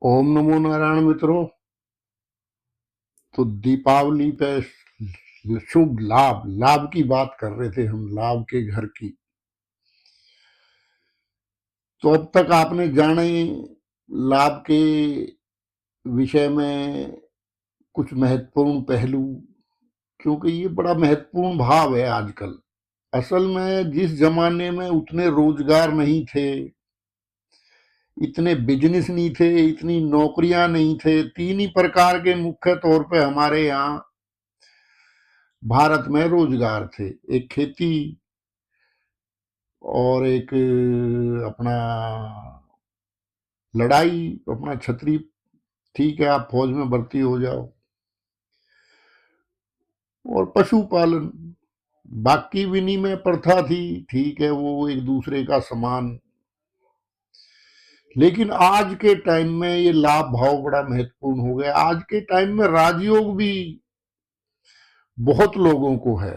ओम नमो नारायण मित्रों। तो दीपावली पे शुभ लाभ लाभ की बात कर रहे थे हम, लाभ के घर की। तो अब तक आपने जाने लाभ के विषय में कुछ महत्वपूर्ण पहलू, क्योंकि ये बड़ा महत्वपूर्ण भाव है आजकल। असल में जिस जमाने में उतने रोजगार नहीं थे, इतने बिजनेस नहीं थे, इतनी नौकरियां नहीं थे, तीन ही प्रकार के मुख्य तौर पे हमारे यहाँ भारत में रोजगार थे। एक खेती, और एक अपना लड़ाई, अपना छतरी। ठीक है, आप फौज में भर्ती हो जाओ, और पशुपालन। बाकी विनिमय प्रथा थी, ठीक है, वो एक दूसरे का समान। लेकिन आज के टाइम में ये लाभ भाव बड़ा महत्वपूर्ण हो गया। आज के टाइम में राजयोग भी बहुत लोगों को है।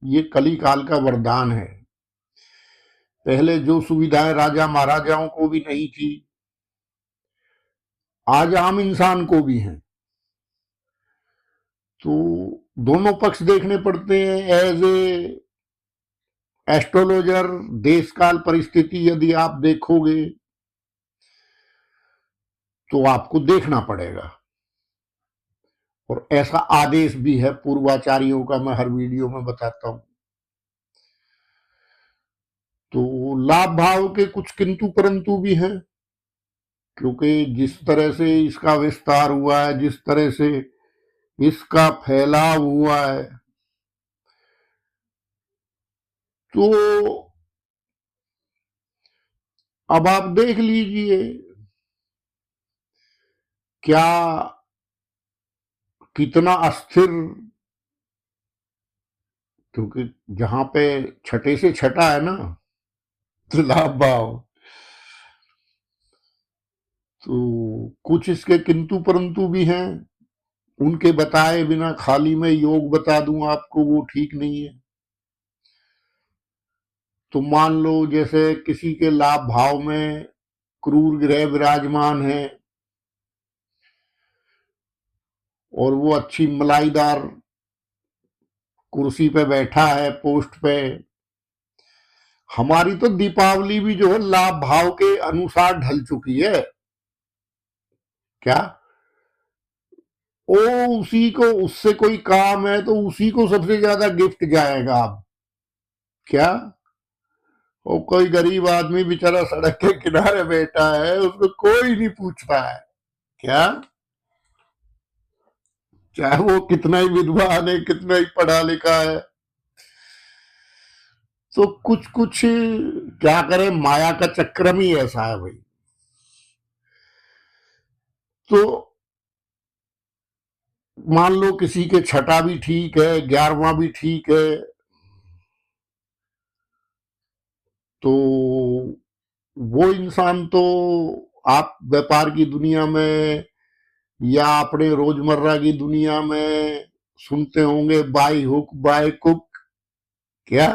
ये कली काल का वरदान है। पहले जो सुविधाएं राजा महाराजाओं को भी नहीं थी, आज आम इंसान को भी हैं। तो दोनों पक्ष देखने पड़ते हैं। एज ए एस्ट्रोलॉजर, देश काल परिस्थिति यदि आप देखोगे तो आपको देखना पड़ेगा, और ऐसा आदेश भी है पूर्वाचार्यों का, मैं हर वीडियो में बताता हूं। तो लाभ भाव के कुछ किंतु परंतु भी हैं, क्योंकि जिस तरह से इसका विस्तार हुआ है, जिस तरह से इसका फैलाव हुआ है, तो अब आप देख लीजिए क्या कितना अस्थिर। क्योंकि जहां पे छठे से छठा है ना, तो लाभ भाव। तो कुछ इसके किंतु परंतु भी हैं, उनके बताए बिना खाली में योग बता दूं आपको, वो ठीक नहीं है। तो मान लो जैसे किसी के लाभ भाव में क्रूर ग्रह विराजमान है, और वो अच्छी मलाईदार कुर्सी पे बैठा है, पोस्ट पे। हमारी तो दीपावली भी जो है लाभ भाव के अनुसार ढल चुकी है। क्या ओ, उसी को, उससे कोई काम है तो उसी को सबसे ज्यादा गिफ्ट जाएगा। अब क्या, वो कोई गरीब आदमी बेचारा सड़क के किनारे बैठा है, उसको कोई नहीं पूछता है। क्या, चाहे वो कितना ही विद्वान है, कितना ही पढ़ा लिखा है। तो कुछ कुछ क्या करें, माया का चक्रम ही ऐसा है भाई। तो मान लो किसी के छठा भी ठीक है, 11वां भी ठीक है, तो वो इंसान तो आप व्यापार की दुनिया में या अपने रोजमर्रा की दुनिया में सुनते होंगे, बाई हुक बाई कुक। क्या,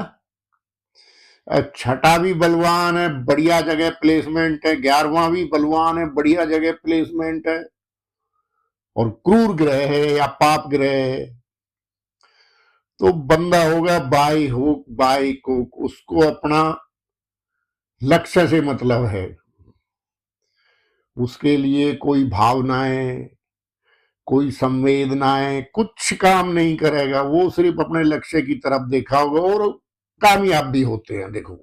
छठा भी बलवान है, बढ़िया जगह प्लेसमेंट है, 11वां भी बलवान है, बढ़िया जगह प्लेसमेंट है, और क्रूर ग्रह है या पाप ग्रह है, तो बंदा होगा बाई हुक बाई कुक। उसको अपना लक्ष्य से मतलब है, उसके लिए कोई भावनाएं, कोई संवेदनाएं, कुछ काम नहीं करेगा। वो सिर्फ अपने लक्ष्य की तरफ देखा होगा, और कामयाब भी होते हैं। देखो,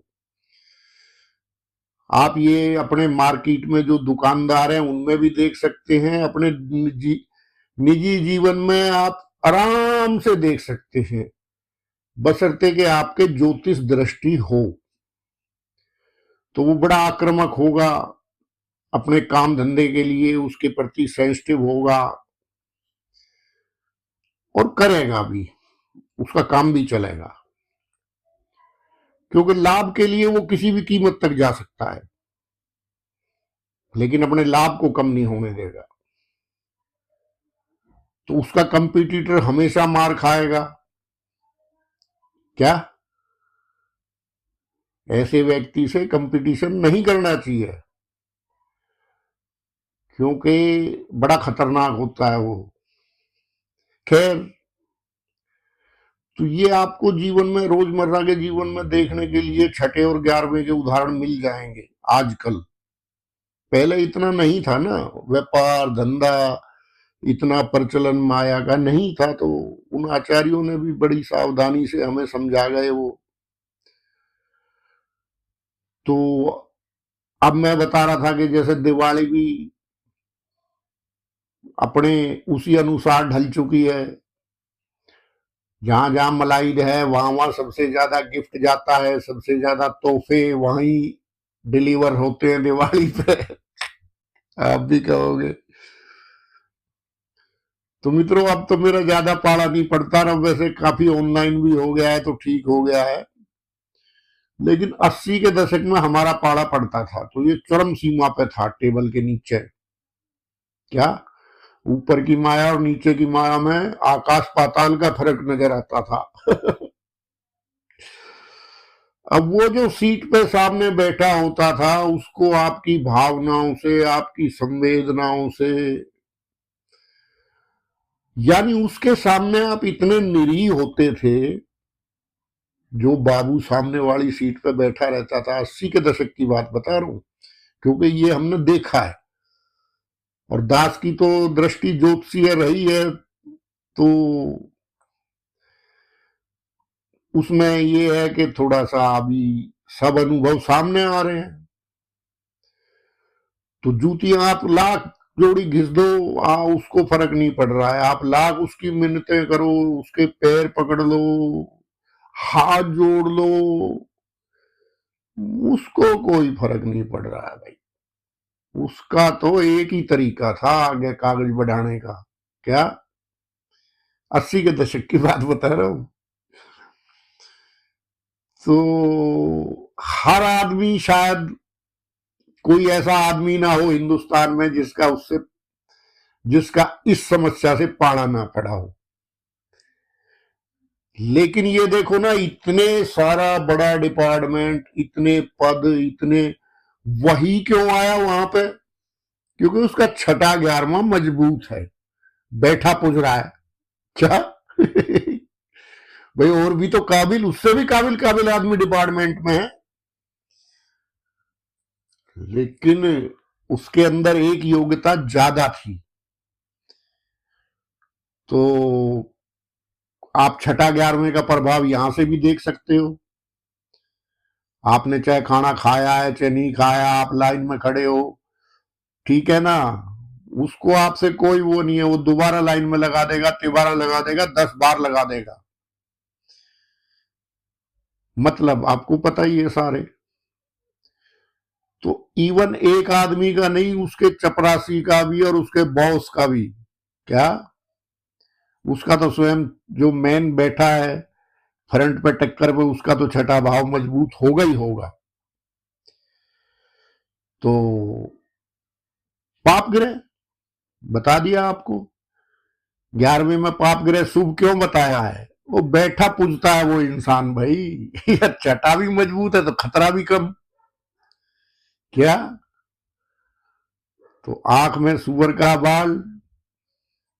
आप ये अपने मार्केट में जो दुकानदार हैं उनमें भी देख सकते हैं, अपने निजी जीवन में आप आराम से देख सकते हैं, बशर्ते कि आपके ज्योतिष दृष्टि हो। तो वो बड़ा आक्रामक होगा, अपने काम धंधे के लिए उसके प्रति सेंसिटिव होगा, और करेगा भी, उसका काम भी चलेगा। क्योंकि लाभ के लिए वो किसी भी कीमत तक जा सकता है, लेकिन अपने लाभ को कम नहीं होने देगा। तो उसका कंपटीटर हमेशा मार खाएगा। क्या, ऐसे व्यक्ति से कंपटीशन नहीं करना चाहिए, क्योंकि बड़ा खतरनाक होता है वो। खैर, तो ये आपको जीवन में, रोजमर्रा के जीवन में देखने के लिए छठे और 11वें के उदाहरण मिल जाएंगे आजकल। पहले इतना नहीं था ना, व्यापार धंधा इतना प्रचलन माया का नहीं था, तो उन आचार्यों ने भी बड़ी सावधानी से हमें समझा गए वो। तो अब मैं बता रहा था कि जैसे दिवाली भी अपने उसी अनुसार ढल चुकी है। जहां जहां मलाई है वहां वहां सबसे ज्यादा गिफ्ट जाता है, सबसे ज्यादा तोहफे वहीं डिलीवर होते हैं दिवाली पे। आप भी कहोगे। तो मित्रों, अब तो मेरा ज्यादा पाला नहीं पड़ता ना, वैसे काफी ऑनलाइन भी हो गया है तो ठीक हो गया है। लेकिन 80 के दशक में हमारा पाला पड़ता था तो ये चरम सीमा पे था, टेबल के नीचे। क्या ऊपर की माया और नीचे की माया में आकाश पाताल का फर्क नजर आता था। अब वो जो सीट पे सामने बैठा होता था उसको आपकी भावनाओं से, आपकी संवेदनाओं से, यानी उसके सामने आप इतने निरीह होते थे। जो बाबू सामने वाली सीट पे बैठा रहता था, 80 के दशक की बात बता रहा हूं, क्योंकि ये हमने देखा है। और दास की तो दृष्टि ज्योतिषीय रही है, तो उसमें ये है कि थोड़ा सा अभी सब अनुभव सामने आ रहे हैं। तो जूतियां आप लाख जोड़ी घिस दो, उसको फर्क नहीं पड़ रहा है। आप लाख उसकी मिन्नतें करो, उसके पैर पकड़ लो, हाथ जोड़ लो, उसको कोई फर्क नहीं पड़ रहा है भाई। उसका तो एक ही तरीका था आगे कागज बढ़ाने का। क्या 80 के दशक की बात बता रहा हूं। तो हर आदमी, शायद कोई ऐसा आदमी ना हो हिंदुस्तान में जिसका इस समस्या से पाला ना पड़ा हो। लेकिन ये देखो ना, इतने सारा बड़ा डिपार्टमेंट, इतने पद, इतने, वही क्यों आया वहां पे? क्योंकि उसका छठा 11वां मजबूत है, बैठा पुज रहा है। क्या? भाई और भी तो काबिल, उससे भी काबिल काबिल आदमी डिपार्टमेंट में है, लेकिन उसके अंदर एक योग्यता ज्यादा थी। तो आप छठा 11वें का प्रभाव यहां से भी देख सकते हो। आपने चाहे खाना खाया है चाहे नहीं खाया, आप लाइन में खड़े हो, ठीक है ना, उसको आपसे कोई वो नहीं है, वो दोबारा लाइन में लगा देगा, तिबारा लगा देगा, 10 बार लगा देगा। मतलब आपको पता ही है सारे। तो इवन एक आदमी का नहीं, उसके चपरासी का भी और उसके बॉस का भी। क्या? उसका तो स्वयं जो मैन बैठा है फ्रंट पे टक्कर पे, उसका तो छठा भाव मजबूत होगा ही होगा। तो पाप ग्रह बता दिया आपको, 11वें में पाप ग्रह शुभ क्यों बताया है? वो बैठा पूजता है वो इंसान भाई। छठा भी मजबूत है तो खतरा भी कम। क्या? तो आंख में सुअर का बाल।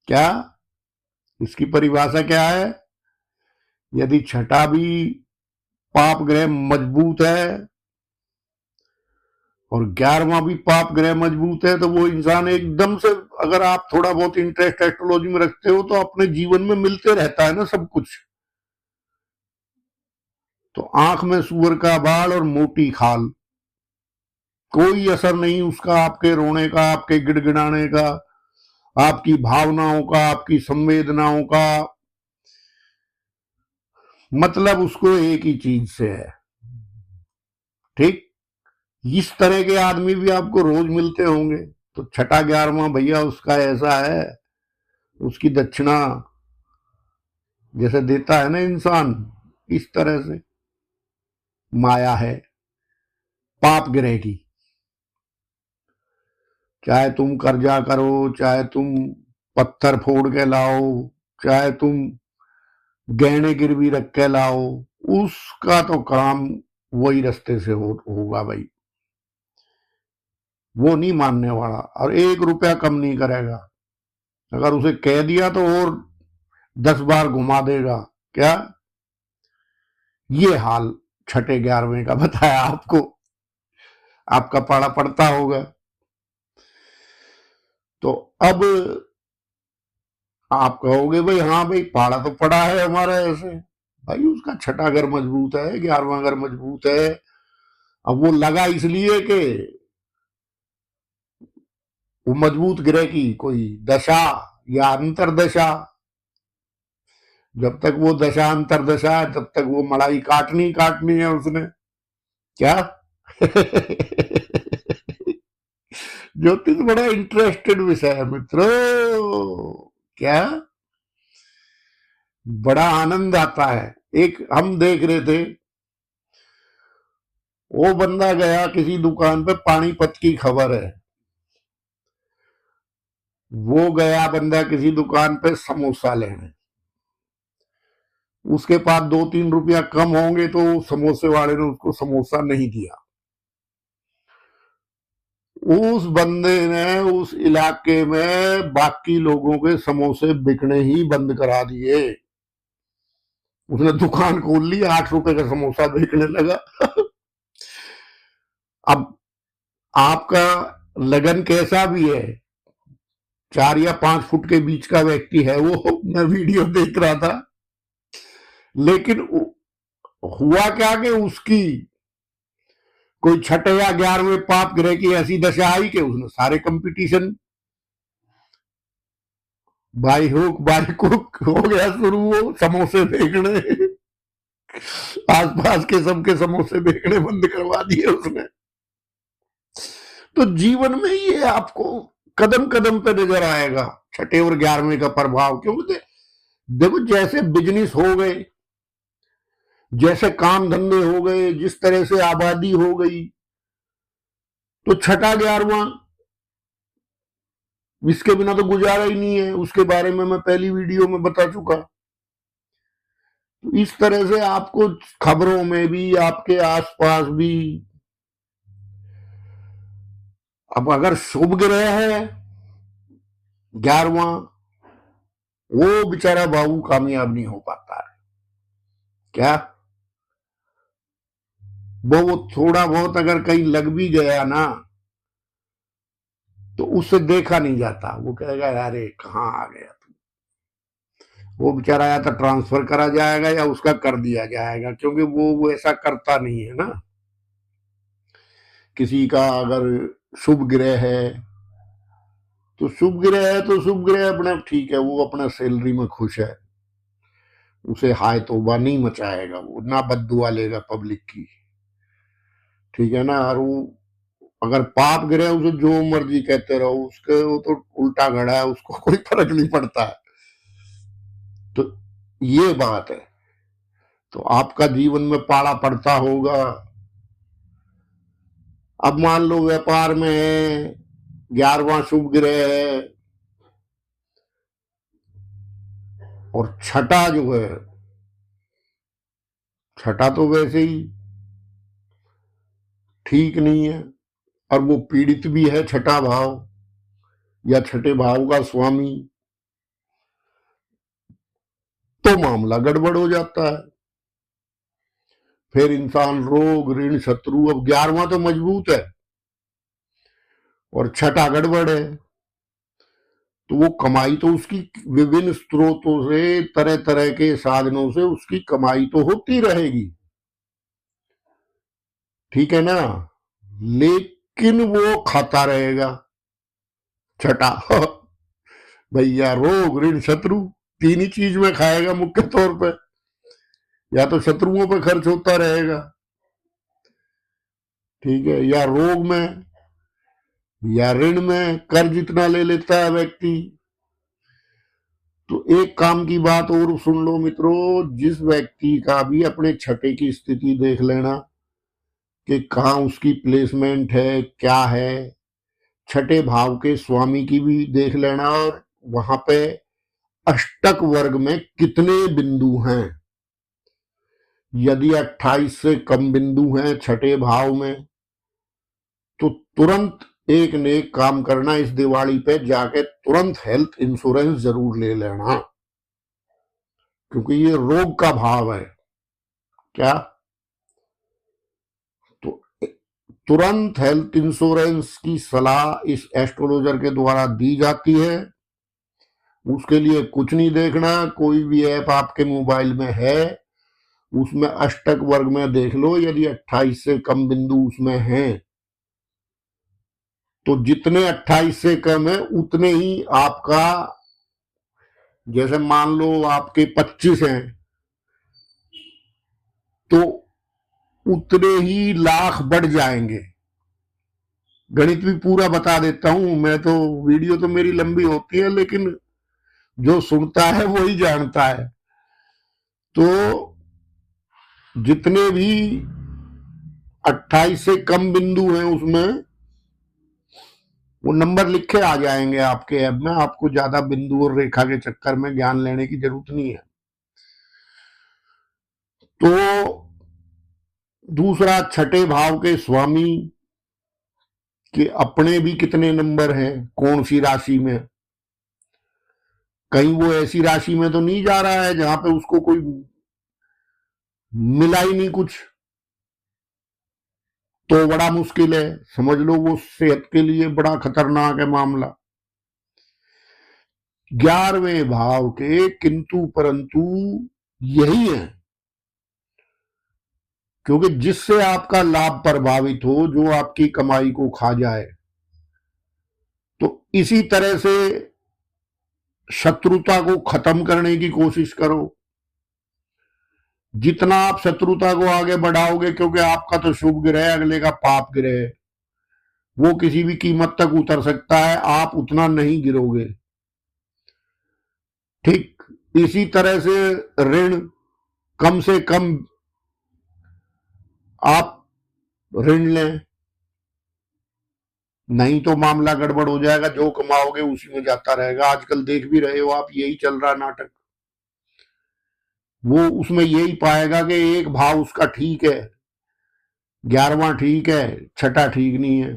क्या? इसकी परिभाषा क्या है? यदि छठा भी पाप ग्रह मजबूत है और 11वां भी पाप ग्रह मजबूत है, तो वो इंसान एकदम से, अगर आप थोड़ा बहुत इंटरेस्ट एस्ट्रोलॉजी में रखते हो तो अपने जीवन में मिलते रहता है ना सब कुछ। तो आंख में सुअर का बाल और मोटी खाल, कोई असर नहीं उसका आपके रोने का, आपके गिड़गिड़ाने का, आपकी भावनाओं का, आपकी संवेदनाओं का। मतलब उसको एक ही चीज से है। ठीक, इस तरह के आदमी भी आपको रोज मिलते होंगे। तो छठा 11वां भैया उसका ऐसा है, उसकी दक्षिणा जैसे देता है ना इंसान, इस तरह से माया है पाप ग्रह की। चाहे तुम कर्जा करो, चाहे तुम पत्थर फोड़ के लाओ, चाहे तुम गहने गिरवी रख के लाओ, उसका तो काम वही रास्ते से होगा भाई। वो नहीं मानने वाला और 1 रुपया कम नहीं करेगा। अगर उसे कह दिया तो और 10 बार घुमा देगा। क्या ये हाल छठे 11वें का बताया आपको, आपका पाड़ा पड़ता होगा। तो अब आप कहोगे भाई हाँ भाई पाड़ा तो पड़ा है हमारा ऐसे, भाई उसका छठा घर मजबूत है, 11वां घर मजबूत है। अब वो लगा इसलिए कि वो मजबूत ग्रह की कोई दशा या अंतरदशा, जब तक वो दशा अंतरदशा है तब तक वो मड़ाई काटनी काटनी है उसने। क्या ज्योतिष बड़ा इंटरेस्टेड विषय है मित्रों। क्या बड़ा आनंद आता है। एक हम देख रहे थे, वो बंदा गया किसी दुकान पे, पानीपत की खबर है, वो गया बंदा किसी दुकान पे समोसा लेने, उसके पास 2-3 रुपया कम होंगे तो समोसे वाले ने उसको समोसा नहीं दिया। उस बंदे ने उस इलाके में बाकी लोगों के समोसे बिकने ही बंद करा दिए। उसने दुकान खोल ली, 8 रुपए का समोसा बेचने लगा। अब आपका लगन कैसा भी है, 4 या 5 फुट के बीच का व्यक्ति है वो, मैं वीडियो देख रहा था, लेकिन हुआ क्या कि उसकी कोई छठे या 11वें पाप ग्रह की ऐसी दशा आई कि उसने सारे competition by hook by cook हो गया शुरू, वो समोसे बेचने, आसपास के सबके समोसे बेचने बंद करवा दिए उसने। तो जीवन में ये आपको कदम कदम पे नजर आएगा छठे और 11वें का प्रभाव। क्योंकि देखो जैसे बिजनेस हो गए, जैसे काम धंधे हो गए, जिस तरह से आबादी हो गई, तो छठा 11वां इसके बिना तो गुजारा ही नहीं है। उसके बारे में मैं पहली वीडियो में बता चुका। तो इस तरह से आपको खबरों में भी, आपके आसपास भी, अब अगर शुभ ग्रह है 11वां, वो बेचारा बाबू कामयाब नहीं हो पाता है। क्या वो थोड़ा बहुत अगर कहीं लग भी गया ना तो उससे देखा नहीं जाता, वो कहेगा अरे कहाँ आ गया तू। वो बेचारा या तो ट्रांसफर करा जाएगा या उसका कर दिया जाएगा, क्योंकि वो ऐसा करता नहीं है ना। किसी का अगर शुभ ग्रह है तो शुभ ग्रह है तो शुभ ग्रह अपना ठीक है, वो अपना सैलरी में खुश है, उसे हाय तौबा नहीं मचाएगा, वो ना बद्दुआ लेगा पब्लिक की, ठीक है ना। और वो अगर पाप ग्रह उसे जो मर्जी कहते रहो, उसके वो तो उल्टा घड़ा है, उसको कोई फर्क नहीं पड़ता है। तो ये बात है। तो आपका जीवन में पाड़ा पड़ता होगा। अब मान लो व्यापार में है, 11वां शुभ ग्रह है, और छठा जो है, छठा तो वैसे ही ठीक नहीं है, और वो पीड़ित भी है छठा भाव या छठे भाव का स्वामी, तो मामला गड़बड़ हो जाता है। फिर इंसान रोग ऋण शत्रु, अब 11वां तो मजबूत है और छठा गड़बड़ है, तो वो कमाई तो उसकी विभिन्न स्रोतों से, तरह तरह के साधनों से उसकी कमाई तो होती रहेगी, ठीक है ना, लेकिन वो खाता रहेगा छठा। भैया रोग ऋण शत्रु, 3 ही चीज में खाएगा मुख्य तौर पे, या तो शत्रुओं पे खर्च होता रहेगा, ठीक है, या रोग में, या ऋण में कर्ज इतना ले लेता है व्यक्ति। तो एक काम की बात और सुन लो मित्रों, जिस व्यक्ति का भी अपने छठे की स्थिति देख लेना कि कहाँ उसकी प्लेसमेंट है, क्या है, छठे भाव के स्वामी की भी देख लेना, और वहां पे अष्टक वर्ग में कितने बिंदु हैं। यदि 28 से कम बिंदु हैं छठे भाव में तो तुरंत एक ने एक काम करना, इस दिवाली पे जाके तुरंत हेल्थ इंश्योरेंस जरूर ले लेना, क्योंकि ये रोग का भाव है। क्या? तो तुरंत हेल्थ इंश्योरेंस की सलाह इस एस्ट्रोलॉजर के द्वारा दी जाती है। उसके लिए कुछ नहीं देखना, कोई भी ऐप आपके मोबाइल में है उसमें अष्टक वर्ग में देख लो, यदि 28 से कम बिंदु उसमें हैं तो जितने 28 से कम है उतने ही आपका, जैसे मान लो आपके 25 हैं तो उतने ही लाख बढ़ जाएंगे। गणित भी पूरा बता देता हूं मैं, तो वीडियो तो मेरी लंबी होती है लेकिन जो सुनता है वही जानता है। तो जितने भी 28 से कम बिंदु हैं उसमें वो नंबर लिखे आ जाएंगे आपके ऐप में, आपको ज्यादा बिंदु और रेखा के चक्कर में ज्ञान लेने की जरूरत नहीं है। तो दूसरा, छठे भाव के स्वामी के अपने भी कितने नंबर हैं, कौन सी राशि में। कहीं वो ऐसी राशि में तो नहीं जा रहा है जहां पे उसको कोई मिला ही नहीं कुछ, तो बड़ा मुश्किल है, समझ लो वो सेहत के लिए बड़ा खतरनाक है मामला। 11वें भाव के किंतु परंतु यही है, क्योंकि जिससे आपका लाभ प्रभावित हो, जो आपकी कमाई को खा जाए, तो इसी तरह से शत्रुता को खत्म करने की कोशिश करो। जितना आप शत्रुता को आगे बढ़ाओगे, क्योंकि आपका तो शुभ ग्रह है, अगले का पाप ग्रह है, वो किसी भी कीमत तक उतर सकता है, आप उतना नहीं गिरोगे। ठीक इसी तरह से ऋण, कम से कम आप ऋण लें, नहीं तो मामला गड़बड़ हो जाएगा, जो कमाओगे उसी में जाता रहेगा। आजकल देख भी रहे हो आप, यही चल रहा नाटक। वो उसमें यही पाएगा कि एक भाव उसका ठीक है, 11वां ठीक है, छठा ठीक नहीं है,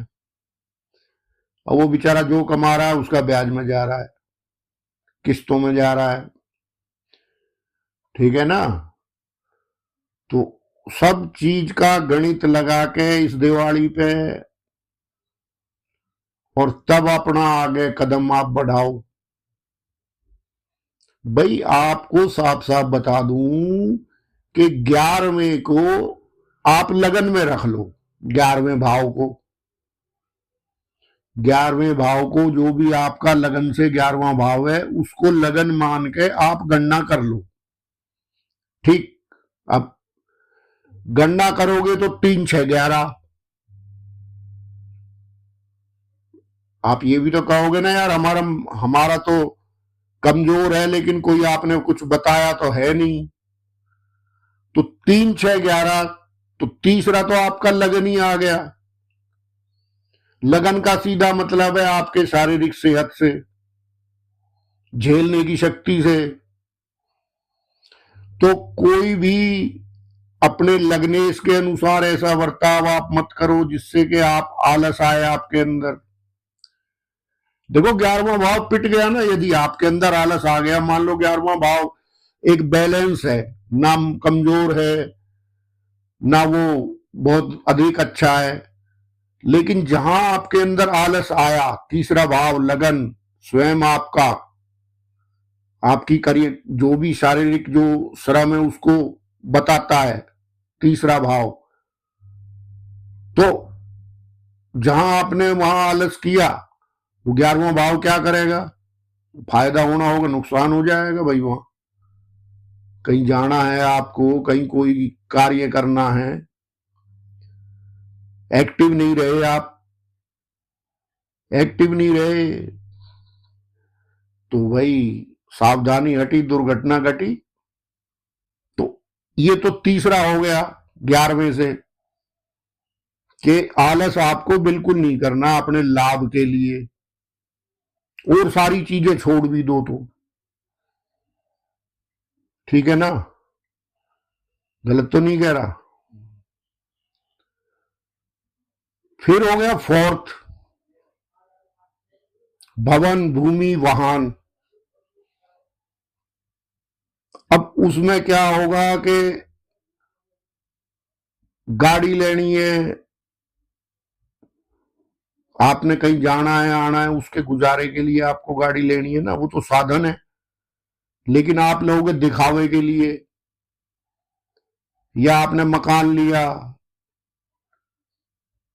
और वो बेचारा जो कमा रहा है उसका ब्याज में जा रहा है, किस्तों में जा रहा है। ठीक है ना? तो सब चीज का गणित लगा के इस दिवाली पे, और तब अपना आगे कदम आप बढ़ाओ। भाई आपको साफ साफ बता दूं कि 11वें को आप लगन में रख लो, 11वें भाव को, 11वें भाव को, जो भी आपका लगन से 11वां भाव है उसको लगन मान के आप गणना कर लो। ठीक, अब गणना करोगे तो 3 6 11, आप ये भी तो कहोगे ना यार हमारा हमारा तो कमजोर है, लेकिन कोई आपने कुछ बताया तो है नहीं। तो 3 6 11, तो तीसरा तो आपका लगन ही आ गया। लगन का सीधा मतलब है आपके शारीरिक सेहत से, झेलने की शक्ति से। तो कोई भी अपने लगनेश के अनुसार ऐसा बर्ताव आप मत करो जिससे कि आप आलस आए आपके अंदर। देखो 11वां भाव पिट गया ना, यदि आपके अंदर आलस आ गया, मान लो 11वां भाव एक बैलेंस है, ना कमजोर है ना वो बहुत अधिक अच्छा है, लेकिन जहां आपके अंदर आलस आया, तीसरा भाव लगन स्वयं आपका, आपकी करियर जो भी शारीरिक जो श्रम है उसको बताता है तीसरा भाव, तो जहां आपने वहां आलस किया, वो 11वां भाव क्या करेगा, फायदा होना होगा नुकसान हो जाएगा भाई। वहां कहीं जाना है आपको, कहीं कोई कार्य करना है, एक्टिव नहीं रहे आप, एक्टिव नहीं रहे तो भाई सावधानी हटी दुर्घटना घटी। तो ये तो तीसरा हो गया 11वें से, कि आलस आपको बिल्कुल नहीं करना अपने लाभ के लिए, और सारी चीजें छोड़ भी दो तो। ठीक है ना? गलत तो नहीं कह रहा? फिर हो गया फोर्थ, भवन, भूमि, वाहन। अब उसमें क्या होगा कि गाड़ी लेनी है, आपने कहीं जाना है आना है, उसके गुजारे के लिए आपको गाड़ी लेनी है ना, वो तो साधन है। लेकिन आप लोगों के दिखावे के लिए, या आपने मकान लिया,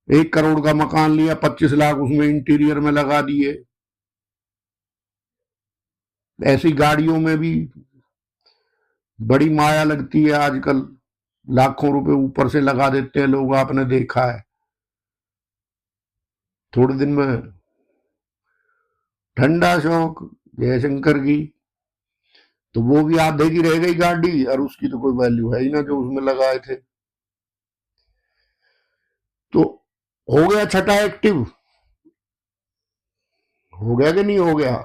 1 करोड़ का मकान लिया, 25 लाख उसमें इंटीरियर में लगा दिए। ऐसी गाड़ियों में भी बड़ी माया लगती है आजकल, लाखों रुपए ऊपर से लगा देते हैं लोग, आपने देखा है। थोड़े दिन में ठंडा शौक जयशंकर की, तो वो भी आधे की रह गई गाड़ी, और उसकी तो कोई वैल्यू है ही ना जो उसमें लगाए थे। तो हो गया छठा एक्टिव, हो गया कि नहीं हो गया।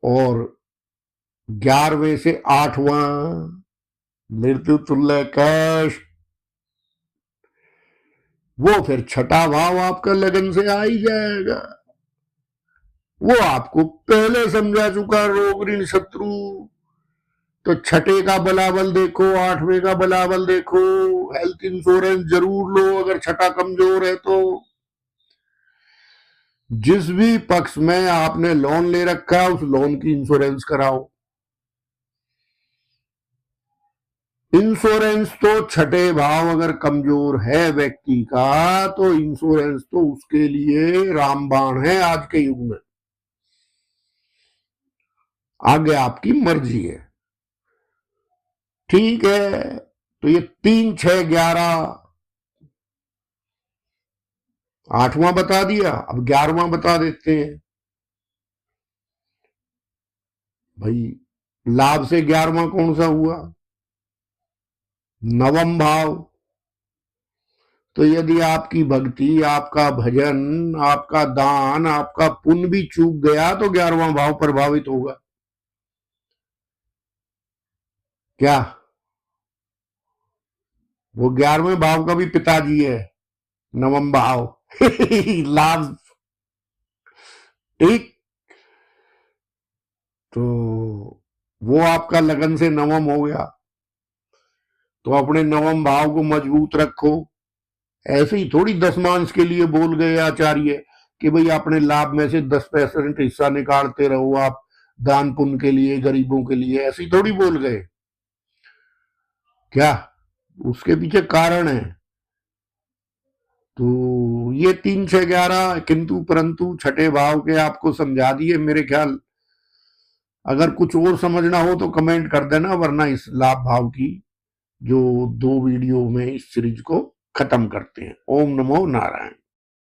और 11वें से 8वां मृत्यु तुल्य कष्ट, वो फिर छठा भाव आपका लगन से आ ही जाएगा। वो आपको पहले समझा चुका रोग ऋण शत्रु। तो छठे का बलाबल देखो, 8वें का बलाबल देखो, हेल्थ इंश्योरेंस जरूर लो अगर छठा कमजोर है तो। जिस भी पक्ष में आपने लोन ले रखा है उस लोन की इंश्योरेंस कराओ। इंश्योरेंस तो छठे भाव अगर कमजोर है व्यक्ति का, तो इंश्योरेंस तो उसके लिए रामबाण है आज के युग में। आगे आपकी मर्जी है। ठीक है, तो ये 3, 6, 11, 8वां बता दिया, अब 11वां बता देते हैं भाई। लाभ से 11वां कौन सा हुआ? नवम भाव। तो यदि आपकी भक्ति, आपका भजन, आपका दान, आपका पुण्य भी चूक गया तो 11वां भाव प्रभावित होगा क्या? वो 11वें भाव का भी पिताजी है, नवम भाव। लाभ। ठीक। तो वो आपका लगन से नवम हो गया, तो अपने नवम भाव को मजबूत रखो। ऐसे ही थोड़ी दशमांश के लिए बोल गए आचार्य कि भाई अपने लाभ में से 10% हिस्सा निकालते रहो आप दान पुण्य के लिए, गरीबों के लिए, ऐसे ही थोड़ी बोल गए क्या? उसके पीछे कारण है। तो ये 3, 6, 11 किंतु परंतु छठे भाव के आपको समझा दिए मेरे ख्याल। अगर कुछ और समझना हो तो कमेंट कर देना, वरना इस लाभ भाव की जो 2 वीडियो में इस सीरीज को खत्म करते हैं। ओम नमो नारायण।